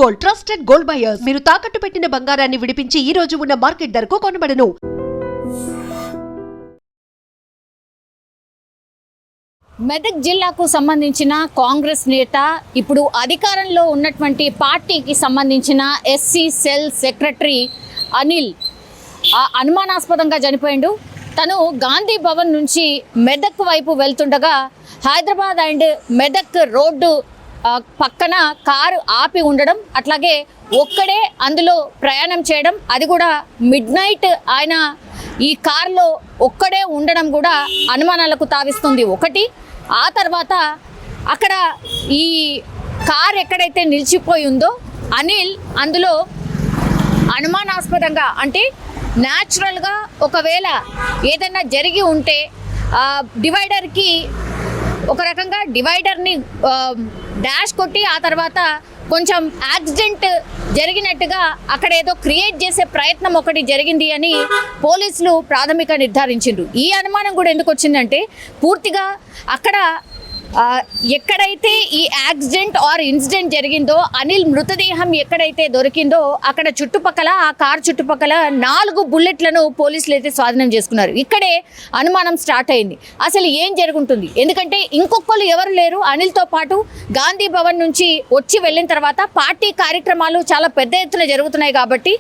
Gold, trusted gold buyers. మీరు తాకట్టు పెట్టిన బంగారాన్ని విడిపించి ఈ రోజు ఉన్న మార్కెట్ ధరకు కొనబడను. మెదక్ జిల్లాకు సంబంధించిన కాంగ్రెస్ నేత, ఇప్పుడు అధికారంలో ఉన్నటువంటి పార్టీకి సంబంధించిన ఎస్సీ సెల్ సెక్రటరీ అనిల్ అనుమానాస్పదంగా చనిపోయిండు. తను గాంధీ భవన్ నుంచి మెదక్ వైపు వెళ్తుండగా హైదరాబాద్ అండ్ మెదక్ రోడ్డు పక్కన కారు ఆపి ఉండడం, అట్లాగే ఒక్కడే అందులో ప్రయాణం చేయడం, అది కూడా మిడ్ నైట్ ఆయన ఈ కారులో ఒక్కడే ఉండడం కూడా అనుమానాలకు తావిస్తుంది. ఒకటి, ఆ తర్వాత అక్కడ ఈ కార్ ఎక్కడైతే నిలిచిపోయి ఉందో అనిల్ అందులో అనుమానాస్పదంగా, అంటే న్యాచురల్గా ఒకవేళ ఏదైనా జరిగి ఉంటే డివైడర్కి ఒక రకంగా డివైడర్ని డాష్ కొట్టి ఆ తర్వాత కొంచెం యాక్సిడెంట్ జరిగినట్టుగా అక్కడ ఏదో క్రియేట్ చేసే ప్రయత్నం ఒకటి జరిగింది అని పోలీసులు ప్రాథమికంగా నిర్ధారించిండ్రు. ఈ అనుమానం కూడా ఎందుకు వచ్చిందంటే, పూర్తిగా అక్కడ ఎక్కడైతే ఈ యాక్సిడెంట్ ఆర్ ఇన్సిడెంట్ జరిగిందో, అనిల్ మృతదేహం ఎక్కడైతే దొరికిందో అక్కడ చుట్టుపక్కల, ఆ కార్ చుట్టుపక్కల 4 బుల్లెట్లను పోలీసులు అయితే స్వాధీనం చేసుకున్నారు. ఇక్కడే అనుమానం స్టార్ట్ అయింది. అసలు ఏం జరుగుతుంది? ఎందుకంటే ఇంకొకరు ఎవరు లేరు. అనిల్తో పాటు గాంధీ భవన్ నుంచి వచ్చి వెళ్ళిన తర్వాత పార్టీ కార్యక్రమాలు చాలా పెద్ద ఎత్తున జరుగుతున్నాయి కాబట్టి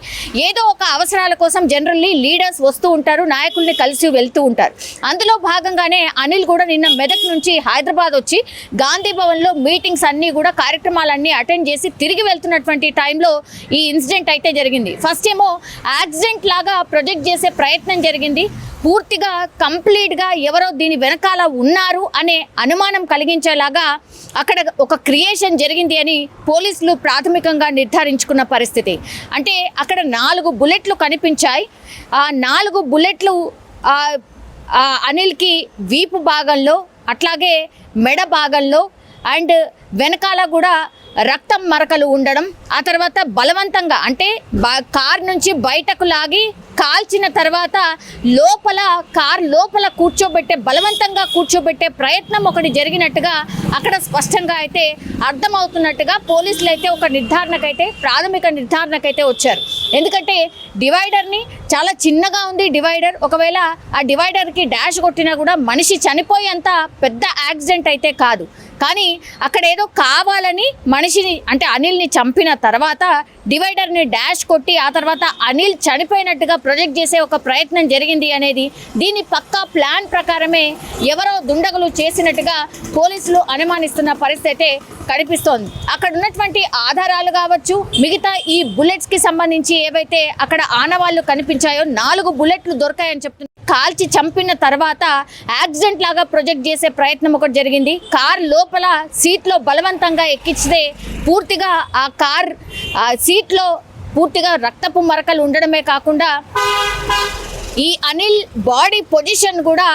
ఏదో ఒక అవసరాల కోసం జనరల్లీ లీడర్స్ వస్తూ ఉంటారు, నాయకుల్ని కలిసి వెళ్తూ ఉంటారు. అందులో భాగంగానే అనిల్ కూడా నిన్న మెదక్ నుంచి హైదరాబాద్ వచ్చి గాంధీ భవన్లో మీటింగ్స్ అన్నీ కూడా, కార్యక్రమాలన్నీ అటెండ్ చేసి తిరిగి వెళ్తున్నటువంటి టైంలో ఈ ఇన్సిడెంట్ అయితే జరిగింది. ఫస్ట్ ఏమో యాక్సిడెంట్ లాగా ప్రొజెక్ట్ చేసే ప్రయత్నం జరిగింది. పూర్తిగా కంప్లీట్గా ఎవరో దీని వెనకాల ఉన్నారు అనే అనుమానం కలిగించేలాగా అక్కడ ఒక క్రియేషన్ జరిగింది అని పోలీసులు ప్రాథమికంగా నిర్ధారించుకున్న పరిస్థితి. అంటే అక్కడ 4 బుల్లెట్లు కనిపించాయి. ఆ 4 బుల్లెట్లు అనిల్కి వీపు భాగంలో, అట్లాగే మెడ భాగంలో అండ్ వెనకాల కూడా రక్తం మరకలు ఉండడం, ఆ తర్వాత బలవంతంగా అంటే కార్ నుంచి బయటకు లాగి కాల్చిన తర్వాత కార్ లోపల బలవంతంగా కూర్చోబెట్టే ప్రయత్నం ఒకటి జరిగినట్టుగా అక్కడ స్పష్టంగా అయితే అర్థమవుతున్నట్టుగా పోలీసులు అయితే ఒక ప్రాథమిక నిర్ధారణకైతే వచ్చారు. ఎందుకంటే డివైడర్ని చాలా చిన్నగా ఉంది డివైడర్. ఒకవేళ ఆ డివైడర్కి డాష్ కొట్టినా కూడా మనిషి చనిపోయేంత పెద్ద యాక్సిడెంట్ అయితే కాదు. కానీ అక్కడ ఏదో కావాలని మనిషిని, అంటే అనిల్ని చంపిన తర్వాత డివైడర్ని డాష్ కొట్టి ఆ తర్వాత అనిల్ చనిపోయినట్టుగా ప్రొజెక్ట్ చేసే ఒక ప్రయత్నం జరిగింది అనేది, దీని పక్కా ప్లాన్ ప్రకారమే ఎవరో దుండగులు చేసినట్టుగా పోలీసులు అనుమానిస్తున్న పరిస్థితి కనిపిస్తోంది. అక్కడ ఉన్నటువంటి ఆధారాలు కావచ్చు, మిగతా ఈ బుల్లెట్స్కి సంబంధించి ఏవైతే అక్కడ ఆనవాళ్లు కనిపించాయో 4 బుల్లెట్లు దొరికాయని చెప్తున్నారు. కాల్చి చంపిన తర్వాత యాక్సిడెంట్ లాగా ప్రొజెక్ట్ చేసే ప్రయత్నం ఒకటి జరిగింది. కార్ లోపల సీట్లో బలవంతంగా ఎక్కించితే పూర్తిగా ఆ కార్ సీట్లో పూర్తిగా రక్తపు మరకలు ఉండడమే కాకుండా ఈ అనిల్ బాడీ పొజిషన్ కూడా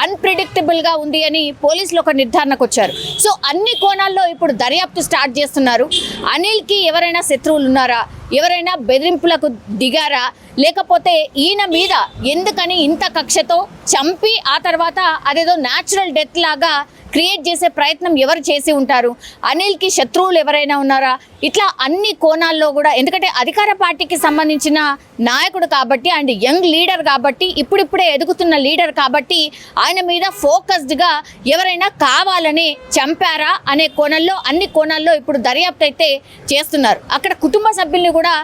అన్ప్రెడిక్టబుల్గా ఉంది అని పోలీసులు ఒక నిర్ధారణకు వచ్చారు. సో అన్ని కోణాల్లో ఇప్పుడు దర్యాప్తు స్టార్ట్ చేస్తున్నారు. అనిల్కి ఎవరైనా శత్రువులు ఉన్నారా, ఎవరైనా బెదిరింపులకు దిగారా, లేకపోతే ఈయన మీద ఎందుకని ఇంత కక్షతో చంపి ఆ తర్వాత అదేదో న్యాచురల్ డెత్ లాగా క్రియేట్ చేసే ప్రయత్నం ఎవరు చేసి ఉంటారు, అనిల్కి శత్రువులు ఎవరైనా ఉన్నారా, ఇట్లా అన్ని కోణాల్లో కూడా, ఎందుకంటే అధికార పార్టీకి సంబంధించిన నాయకుడు కాబట్టి అండ్ యంగ్ లీడర్ కాబట్టి, ఇప్పుడిప్పుడే ఎదుగుతున్న లీడర్ కాబట్టి ఆయన మీద ఫోకస్డ్గా ఎవరైనా కావాలని చంపారా అనే కోణంలో, అన్ని కోణాల్లో ఇప్పుడు దర్యాప్తు అయితే చేస్తున్నారు. అక్కడ కుటుంబ సభ్యుల్ని కూడా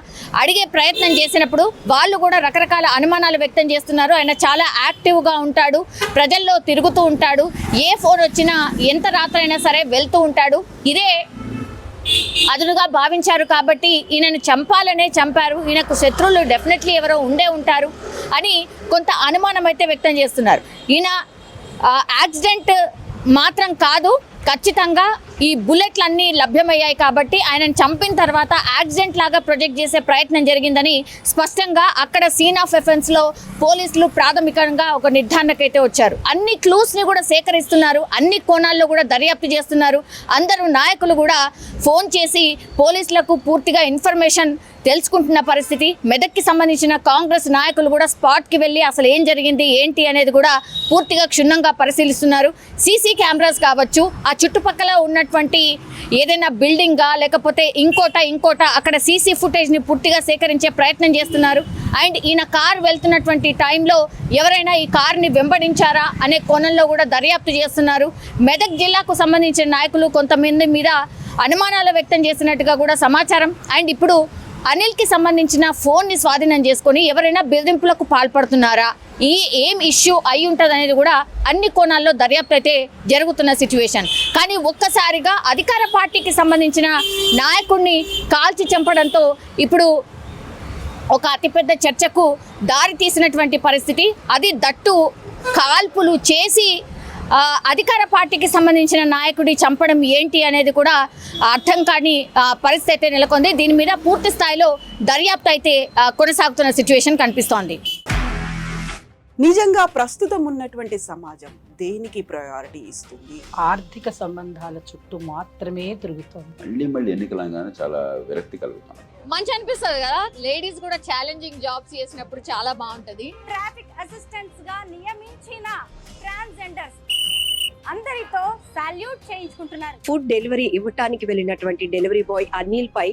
అడిగే ప్రయత్నం చేసినప్పుడు వాళ్ళు కూడా రకరకాల అనుమానాలు వ్యక్తం చేస్తున్నారు. ఆయన చాలా యాక్టివ్గా ఉంటాడు, ప్రజల్లో తిరుగుతూ ఉంటాడు, ఏ ఫోన్ వచ్చినా ఎంత రాత్రైనా సరే వెళ్తూ ఉంటాడు, ఇదే అదునుగా భావించారు కాబట్టి ఈయనను చంపాలనే చంపారు, ఈయనకు శత్రువులు డెఫినెట్లీ ఎవరో ఉండే ఉంటారు అని కొంత అనుమానం అయితే వ్యక్తం చేస్తున్నారు. ఈయన యాక్సిడెంట్ మాత్రం కాదు, ఖచ్చితంగా ఈ బుల్లెట్లన్నీ లభ్యమయ్యాయి కాబట్టి ఆయనను చంపిన తర్వాత యాక్సిడెంట్ లాగా ప్రొజెక్ట్ చేసే ప్రయత్నం జరిగిందని స్పష్టంగా అక్కడ సీన్ ఆఫ్ ఎఫెన్స్లో పోలీసులు ప్రాథమికంగా ఒక నిర్ధారణకైతే వచ్చారు. అన్ని క్లూస్ని కూడా సేకరిస్తున్నారు, అన్ని కోణాల్లో కూడా దర్యాప్తు చేస్తున్నారు. అందరూ నాయకులు కూడా ఫోన్ చేసి పోలీసులకు పూర్తిగా ఇన్ఫర్మేషన్ తెలుసుకుంటున్న పరిస్థితి. మెదక్కి సంబంధించిన కాంగ్రెస్ నాయకులు కూడా స్పాట్కి వెళ్ళి అసలు ఏం జరిగింది ఏంటి అనేది కూడా పూర్తిగా క్షుణ్ణంగా పరిశీలిస్తున్నారు. సీసీ కెమెరాస్ కావచ్చు, ఆ చుట్టుపక్కల ఉన్నటువంటి ఉన్నటువంటి ఏదైనా బిల్డింగా లేకపోతే ఇంకోట అక్కడ సీసీ ఫుటేజ్ని పూర్తిగా సేకరించే ప్రయత్నం చేస్తున్నారు. అండ్ ఈయన కార్ వెళ్తున్నటువంటి టైంలో ఎవరైనా ఈ కార్ని వెంబడించారా అనే కోణంలో కూడా దర్యాప్తు చేస్తున్నారు. మెదక్ జిల్లాకు సంబంధించిన నాయకులు కొంతమంది మీద అనుమానాలు వ్యక్తం చేసినట్టుగా కూడా సమాచారం. అండ్ ఇప్పుడు అనిల్కి సంబంధించిన ఫోన్ని స్వాధీనం చేసుకొని ఎవరైనా బెదిరింపులకు పాల్పడుతున్నారా, ఏం ఇష్యూ అయి ఉంటుంది అనేది కూడా అన్ని కోణాల్లో దర్యాప్తు అయితే జరుగుతున్న సిచ్యువేషన్. కానీ ఒక్కసారిగా అధికార పార్టీకి సంబంధించిన నాయకుడిని కాల్చి చంపడంతో ఇప్పుడు ఒక అతిపెద్ద చర్చకు దారి తీసినటువంటి పరిస్థితి. అది దట్టు కాల్పులు చేసి అధికార పార్టీకి సంబంధించిన నాయకుడి చంపడం ఏంటి అనేది కూడా అర్థం కాని పరిస్థితి అయితే నెలకొంది. దీని మీద పూర్తి స్థాయిలో దర్యాప్తు అయితే కొనసాగుతున్న సిచ్యువేషన్ కనిపిస్తోంది. నిజంగా ప్రస్తుతం ఉన్నటువంటి సమాజం దేనికి ప్రయారిటీ ఇస్తుంది? ఆర్థిక సంబంధాల చుట్టూ మాత్రమే తిరుగుతోంది. మళ్ళీ ఎన్నికలంగానే చాలా విరక్తి కలుగుతాం. మంచి అనిపిస్తుంది కదా, లేడీస్ కూడా ఛాలెంజింగ్ జాబ్స్ చేసినప్పుడు చాలా బాగుంటది. ట్రాఫిక్ అసిస్టెంట్స్ గా నియమించిన ట్రాన్స్జెండర్స్ అందరితో సాల్యూట్ చేయించుకుంటున్నారు. ఫుడ్ డెలివరీ ఇవ్వటానికి వెళ్ళినటువంటి డెలివరీ బాయ్ అనిల్ పై